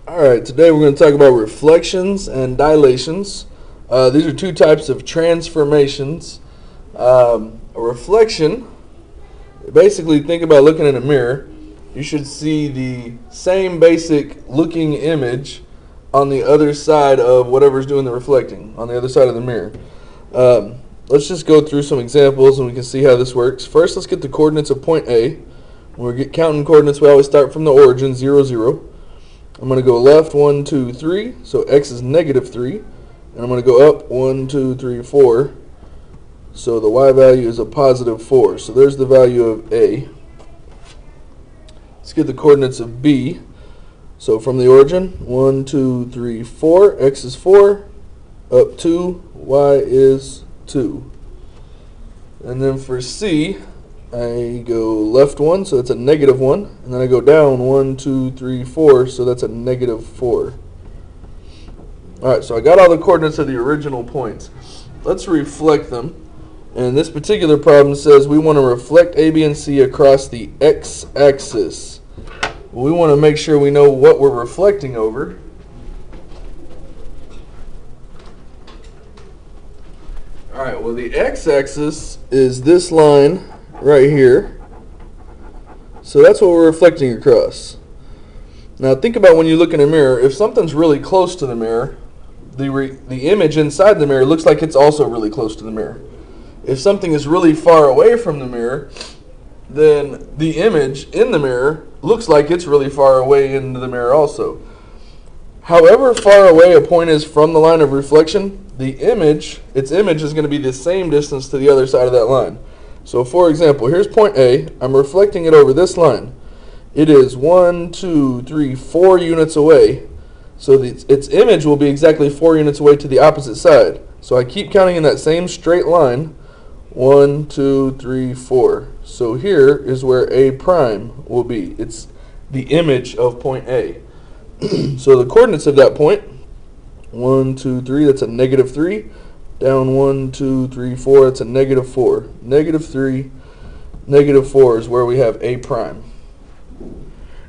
Alright, today we're going to talk about reflections and dilations. These are two types of transformations. A reflection, basically think about looking in a mirror. You should see the same basic looking image on the other side of whatever's doing the reflecting, on the other side of the mirror. Let's just go through some examples and we can see how this works. First, let's get the coordinates of point A. When we get counting coordinates, we always start from the origin, 0, 0. I'm going to go left 1, 2, 3, so x is negative 3. And I'm going to go up 1, 2, 3, 4. So the y value is a positive 4. So there's the value of A. Let's get the coordinates of B. So from the origin, 1, 2, 3, 4. X is 4. Up 2. Y is 2. And then for C, I go left 1, so that's a negative 1. And then I go down 1, 2, 3, 4, so that's a negative 4. Alright, so I got all the coordinates of the original points. Let's reflect them. And this particular problem says we want to reflect A, B, and C across the x-axis. We want to make sure we know what we're reflecting over. Alright, well the x-axis is this line right here. So that's what we're reflecting across. Now think about when you look in a mirror, if something's really close to the mirror, the image inside the mirror looks like it's also really close to the mirror. If something is really far away from the mirror, then the image in the mirror looks like it's really far away into the mirror also. However far away a point is from the line of reflection, its image is going to be the same distance to the other side of that line. So for example, here's point A. I'm reflecting it over this line. It is 1, 2, 3, 4 units away. So its image will be exactly 4 units away to the opposite side. So I keep counting in that same straight line. 1, 2, 3, 4. So here is where A prime will be. It's the image of point A. So the coordinates of that point, 1, 2, 3, that's a negative 3. Down 1, 2, 3, 4, that's a negative 4. Negative 3, negative 4 is where we have A prime.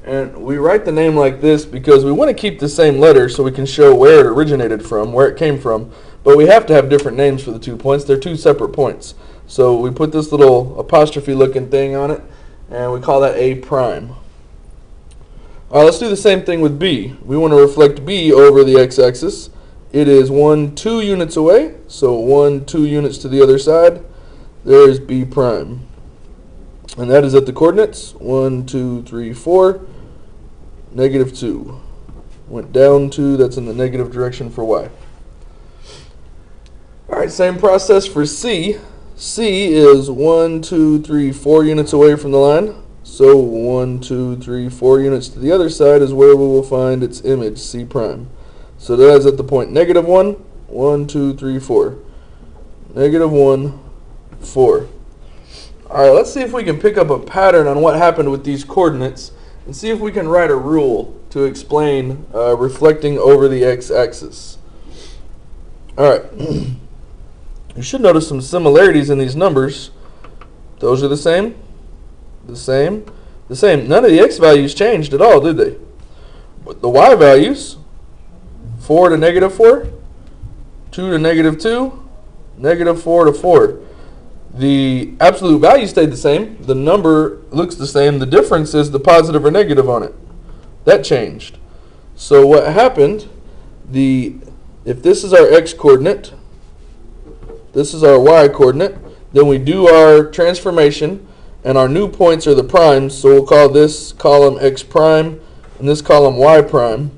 And we write the name like this because we want to keep the same letter so we can show where it originated from, where it came from. But we have to have different names for the 2 points. They're 2 separate points. So we put this little apostrophe looking thing on it and we call that A prime. Alright, let's do the same thing with B. We want to reflect B over the x-axis. It is 1, 2 units away, so 1, 2 units to the other side. There's B prime. And that is at the coordinates 1, 2, 3, 4, negative 2. Went down 2, that's in the negative direction for Y. Alright, same process for C. C is 1, 2, 3, 4 units away from the line. So 1, 2, 3, 4 units to the other side is where we will find its image, C prime. So that is at the point negative 1, 1, 2, 3, 4. Negative 1, 4. Alright, let's see if we can pick up a pattern on what happened with these coordinates and see if we can write a rule to explain reflecting over the x-axis. Alright, you should notice some similarities in these numbers. Those are the same, the same, the same. None of the x values changed at all, did they? But the y values, 4 to negative 4, 2 to negative 2, negative 4 to 4. The absolute value stayed the same. The number looks the same. The difference is the positive or negative on it. That changed. So what happened, if this is our x coordinate, this is our y coordinate, then we do our transformation, and our new points are the primes, so we'll call this column x prime and this column y prime.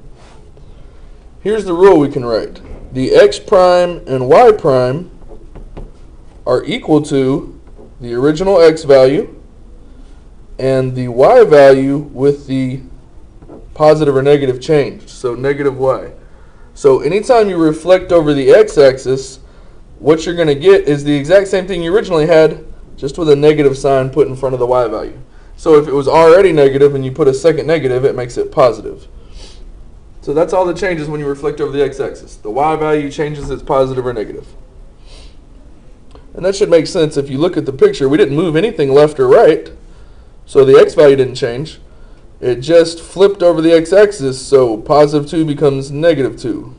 Here's the rule we can write. The x prime and y prime are equal to the original x value and the y value with the positive or negative change, so negative y. So anytime you reflect over the x-axis, what you're going to get is the exact same thing you originally had, just with a negative sign put in front of the y value. So if it was already negative and you put a second negative, it makes it positive. So that's all that changes when you reflect over the x-axis. The y value changes, it's positive or negative. And that should make sense if you look at the picture. We didn't move anything left or right, so the x value didn't change. It just flipped over the x-axis, so positive 2 becomes negative 2.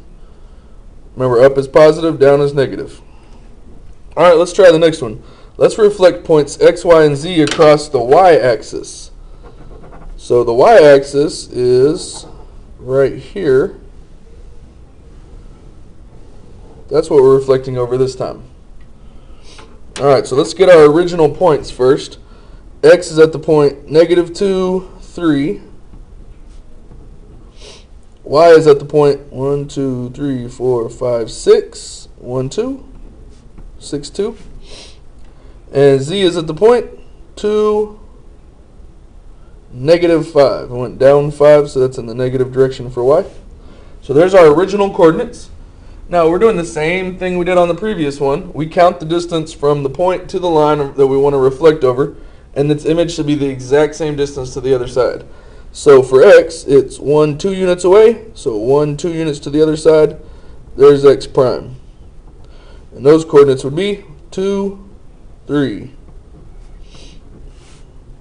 Remember, up is positive, down is negative. Alright, let's try the next one. Let's reflect points x, y, and z across the y-axis. So the y-axis is right here. That's what we're reflecting over this time. Alright, so let's get our original points first. X is at the point negative 2, 3. Y is at the point 1, 2, 3, 4, 5, 6. 1, 2. 6, 2. And Z is at the point 2, negative 5. I went down 5, so that's in the negative direction for Y. So there's our original coordinates. Now we're doing the same thing we did on the previous one. We count the distance from the point to the line that we want to reflect over, and its image should be the exact same distance to the other side. So for x, it's 1, 2 units away, so 1, 2 units to the other side. There's x prime. And those coordinates would be 2, 3.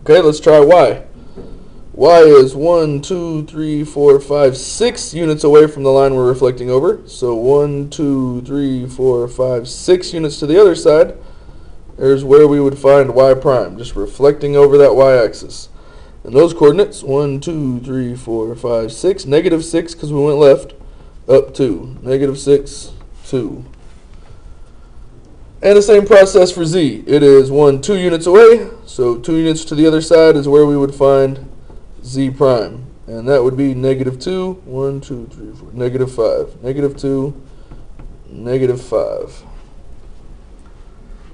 Okay, let's try y. Y is 1, 2, 3, 4, 5, 6 units away from the line we're reflecting over. So 1, 2, 3, 4, 5, 6 units to the other side. There's where we would find y prime, just reflecting over that y-axis. And those coordinates, 1, 2, 3, 4, 5, 6, negative 6 because we went left, up 2, negative 6, 2. And the same process for z. It is 1, 2 units away, so 2 units to the other side is where we would find z prime. And that would be negative 2, 1, 2, 3, 4, negative 5, negative 2, negative 5.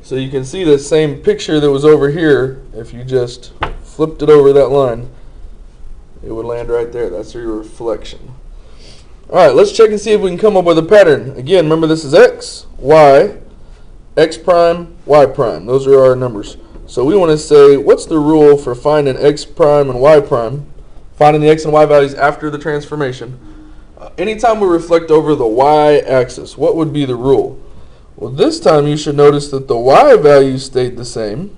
So you can see the same picture that was over here. If you just flipped it over that line, it would land right there. That's your reflection. Alright, let's check and see if we can come up with a pattern. Again, remember this is x, y, x prime, y prime. Those are our numbers. So we want to say, what's the rule for finding x prime and y prime? Finding the x and y values after the transformation. Anytime we reflect over the y-axis, what would be the rule? Well, this time you should notice that the y values stayed the same.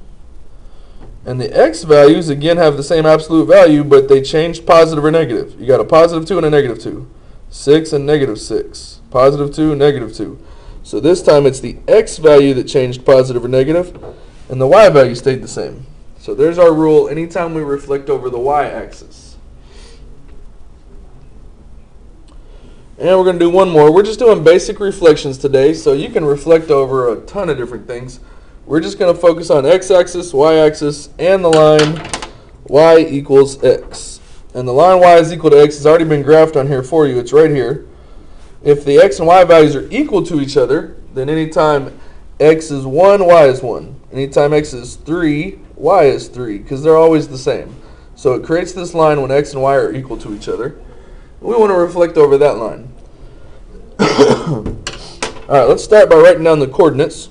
And the x values, again, have the same absolute value, but they changed positive or negative. You got a positive 2 and a negative 2. 6 and negative 6. Positive 2, negative 2. So this time it's the x value that changed positive or negative, and the y value stayed the same. So there's our rule anytime we reflect over the y-axis. And we're going to do one more. We're just doing basic reflections today, so you can reflect over a ton of different things. We're just going to focus on x-axis, y-axis, and the line y equals x. And the line y is equal to x has already been graphed on here for you. It's right here. If the x and y values are equal to each other, then anytime x is 1, y is 1. Anytime x is 3, y is 3, because they're always the same. So it creates this line when x and y are equal to each other. We want to reflect over that line. Alright, let's start by writing down the coordinates.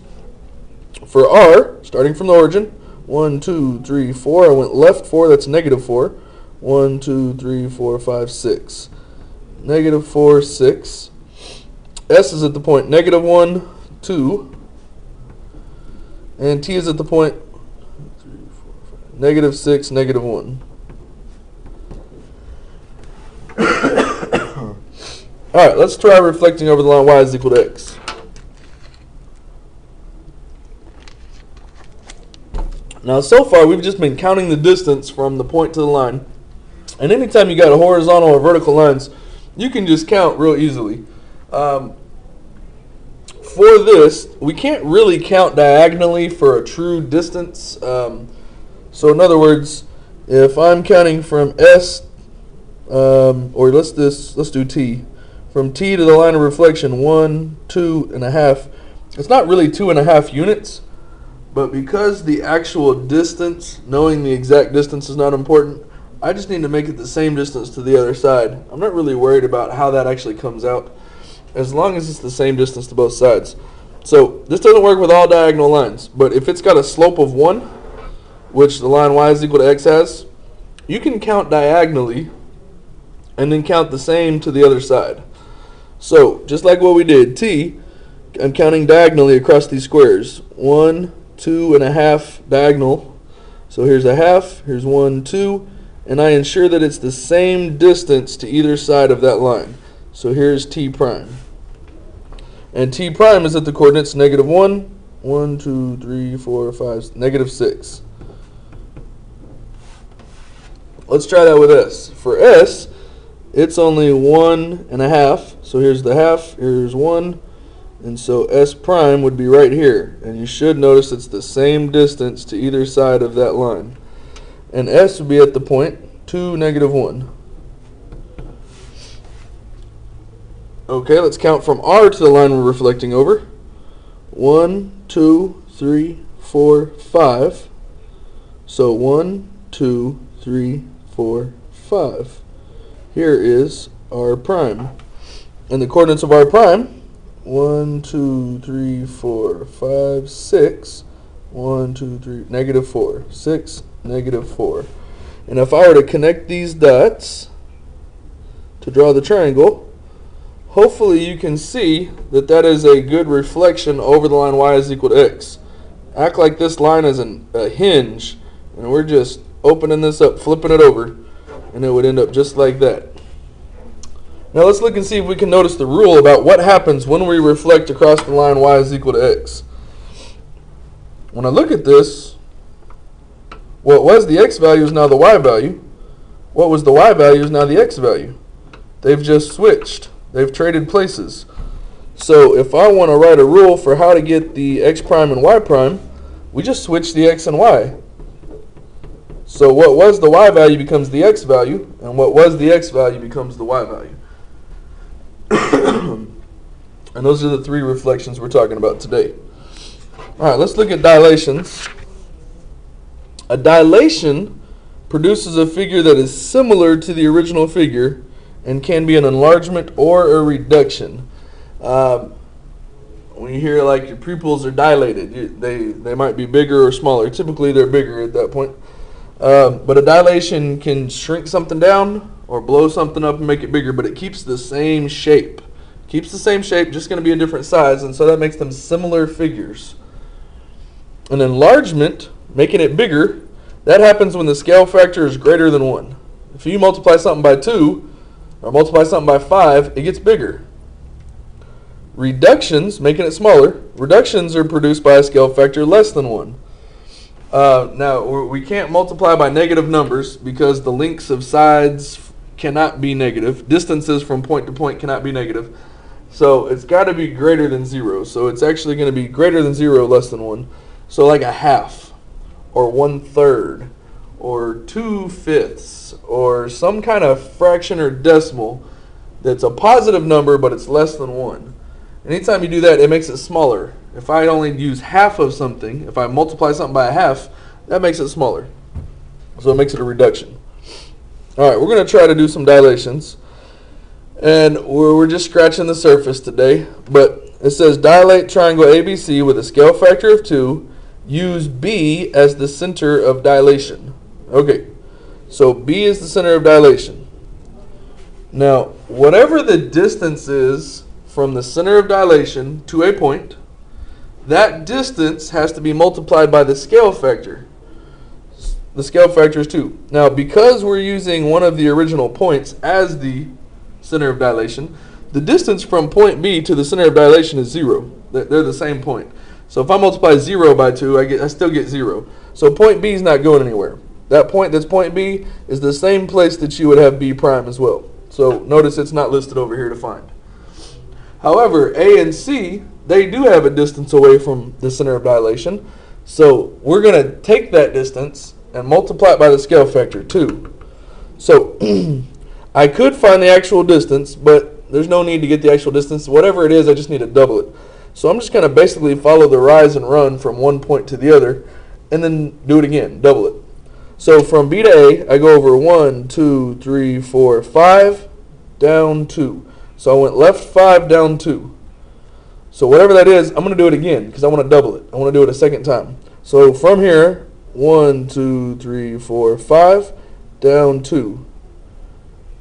For r, starting from the origin, 1, 2, 3, 4. I went left 4, that's negative 4. 1, 2, 3, 4, 5, 6. Negative 4, 6. S is at the point negative 1, 2. And t is at the point negative 6, negative 1. Alright, let's try reflecting over the line y is equal to x. Now so far we've just been counting the distance from the point to the line. And anytime you got a horizontal or vertical lines, you can just count real easily. For this, we can't really count diagonally for a true distance. So in other words, if I'm counting from S, or let's do T. From T to the line of reflection, 1, 2.5. It's not really 2.5 units, but because the actual distance, knowing the exact distance is not important, I just need to make it the same distance to the other side. I'm not really worried about how that actually comes out, as long as it's the same distance to both sides. So this doesn't work with all diagonal lines, but if it's got a slope of 1, which the line y is equal to x has, you can count diagonally and then count the same to the other side. So just like what we did, t, I'm counting diagonally across these squares. 1, 2.5 diagonal. So here's a half, here's 1, 2, and I ensure that it's the same distance to either side of that line. So here's T prime. And T prime is at the coordinates -1, 1, 2, 3, 4, 5, -6. Let's try that with S. For S, it's only 1.5. So here's the half, here's 1. And so S prime would be right here. And you should notice it's the same distance to either side of that line. And S would be at the point 2, -1. Okay, let's count from R to the line we're reflecting over. 1, 2, 3, 4, 5. So 1, 2, 3, 4, 5. Here is R prime. And the coordinates of R prime, 1, 2, 3, 4, 5, 6. 1, 2, 3, -4. 6, -4. And if I were to connect these dots to draw the triangle, hopefully you can see that that is a good reflection over the line y is equal to x. Act like this line is a hinge, and we're just opening this up, flipping it over, and it would end up just like that. Now let's look and see if we can notice the rule about what happens when we reflect across the line y is equal to x. When I look at this, what was the x value is now the y value. What was the y value is now the x value. They've just switched. They've traded places. So if I want to write a rule for how to get the x prime and y prime, we just switch the x and y. So what was the y value becomes the x value, and what was the x value becomes the y value. And those are the three reflections we're talking about today. All right, let's look at dilations. A dilation produces a figure that is similar to the original figure and can be an enlargement or a reduction. When you hear like your pupils are dilated, they might be bigger or smaller. Typically they're bigger at that point. But a dilation can shrink something down or blow something up and make it bigger, but it keeps the same shape. Keeps the same shape, just going to be a different size, and so that makes them similar figures. An enlargement, making it bigger, that happens when the scale factor is greater than 1. If you multiply something by 2, or multiply something by 5, it gets bigger. Reductions, making it smaller, reductions are produced by a scale factor less than 1. Now, we can't multiply by negative numbers because the lengths of sides cannot be negative. Distances from point to point cannot be negative. So it's got to be greater than 0. So it's actually going to be greater than 0, less than 1. So like a half, or 1/3, or 2/5, or some kind of fraction or decimal that's a positive number but it's less than 1. Anytime you do that, it makes it smaller. If I only use half of something, if I multiply something by a half, that makes it smaller. So it makes it a reduction. All right, we're going to try to do some dilations. And we're just scratching the surface today. But it says dilate triangle ABC with a scale factor of 2. Use B as the center of dilation. Okay, so B is the center of dilation. Now, whatever the distance is from the center of dilation to a point, that distance has to be multiplied by the scale factor. The scale factor is 2. Now, because we're using one of the original points as the center of dilation, the distance from point B to the center of dilation is 0. They're the same point. So if I multiply 0 by 2, I still get 0. So point B is not going anywhere. That point that's point B is the same place that you would have B prime as well. So notice it's not listed over here to find. However, A and C, they do have a distance away from the center of dilation. So we're going to take that distance and multiply it by the scale factor 2. So I could find the actual distance, but there's no need to get the actual distance. Whatever it is, I just need to double it. So I'm just going to basically follow the rise and run from one point to the other, and then do it again, double it. So from B to A, I go over 1, 2, 3, 4, 5, down 2. So I went left 5, down 2. So whatever that is, I'm going to do it again because I want to double it. I want to do it a second time. So from here, 1, 2, 3, 4, 5, down 2.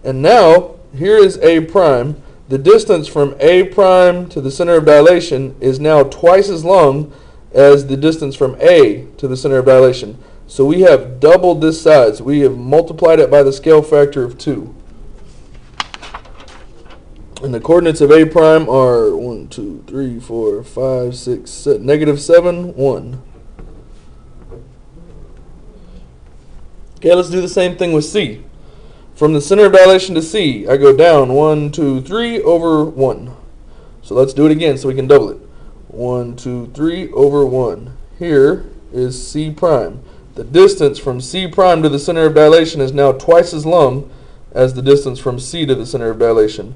And now, here is A prime. The distance from A prime to the center of dilation is now twice as long as the distance from A to the center of dilation. So we have doubled this side. So we have multiplied it by the scale factor of 2. And the coordinates of A prime are 1, 2, 3, 4, 5, 6, 7, -7, 1. Okay, let's do the same thing with C. From the center of dilation to C, I go down 1, 2, 3 over 1. So let's do it again so we can double it. 1, 2, 3 over 1. Here is C prime. The distance from C prime to the center of dilation is now twice as long as the distance from C to the center of dilation.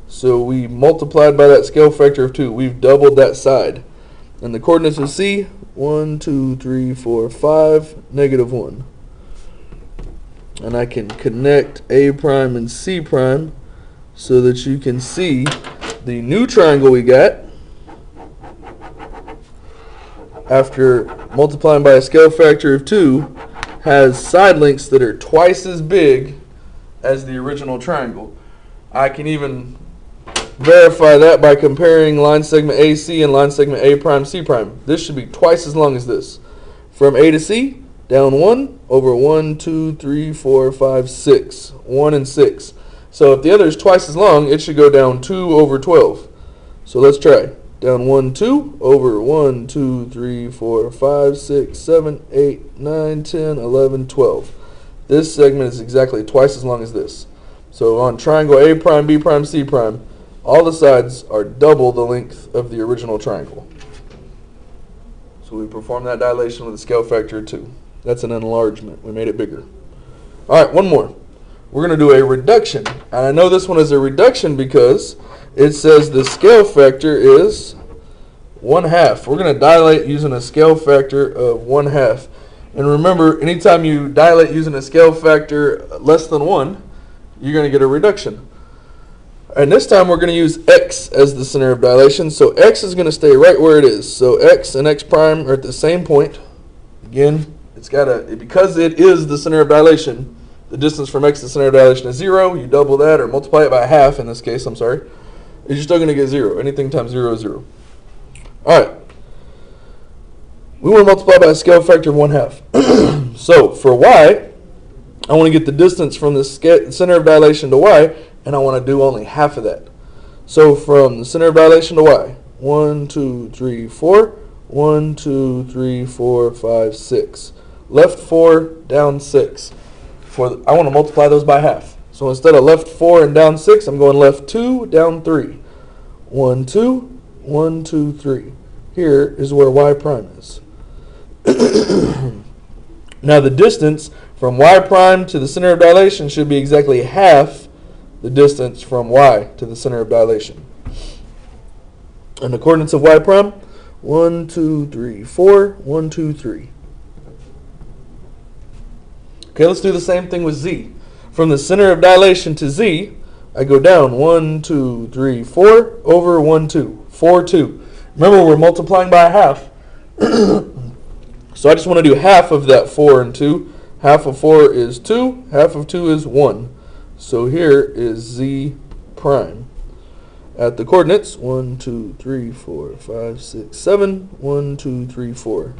So we multiplied by that scale factor of 2. We've doubled that side. And the coordinates of C, 1, 2, 3, 4, 5, -1. And I can connect A prime and C prime so that you can see the new triangle we got after multiplying by a scale factor of 2 has side lengths that are twice as big as the original triangle. I can even verify that by comparing line segment AC and line segment A prime C prime. This should be twice as long as this. From A to C, down 1 over 1, 2, 3, 4, 5, 6. 1 and 6. So if the other is twice as long, it should go down 2 over 12. So let's try. Down 1, 2 over 1, 2, 3, 4, 5, 6, 7, 8, 9, 10, 11, 12. This segment is exactly twice as long as this. So on triangle A prime, B prime, C prime, all the sides are double the length of the original triangle. So we perform that dilation with a scale factor of 2. That's an enlargement. We made it bigger. All right, one more. We're going to do a reduction. And I know this one is a reduction because it says the scale factor is 1/2. We're going to dilate using a scale factor of 1/2. And remember, anytime you dilate using a scale factor less than 1, you're going to get a reduction. And this time we're going to use X as the center of dilation. So X is going to stay right where it is. So X and X prime are at the same point. Again, it's got to, because it is the center of dilation, the distance from X to the center of dilation is 0. You double that or multiply it by 1/2 in this case, I'm sorry. You're still going to get 0. Anything times 0 is 0. All right. We want to multiply by a scale factor of 1/2. So for Y, I want to get the distance from the center of dilation to Y, and I want to do only half of that. So from the center of dilation to Y, 1, 2, 3, 4, 1, 2, 3, 4, 5, 6. Left 4, down 6. I want to multiply those by half. So instead of left 4 and down 6, I'm going left 2, down 3. 1, 2, 1, 2, 3. Here is where Y prime is. Now the distance from Y prime to the center of dilation should be exactly half the distance from Y to the center of dilation. And the coordinates of Y prime, 1, 2, 3, 4, 1, 2, 3. Okay, let's do the same thing with Z. From the center of dilation to Z, I go down 1, 2, 3, 4 over 1, 2. 4, 2. Remember, we're multiplying by 1/2. So I just want to do half of that 4 and 2. Half of 4 is 2. Half of 2 is 1. So here is Z prime. At the coordinates, 1, 2, 3, 4, 5, 6, 7. 1, 2, 3, 4.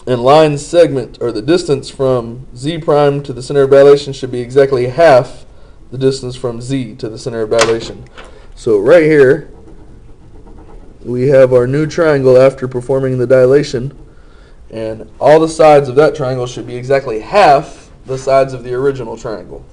And line segment, or the distance from Z prime to the center of dilation, should be exactly half the distance from Z to the center of dilation. So right here, we have our new triangle after performing the dilation, and all the sides of that triangle should be exactly half the sides of the original triangle.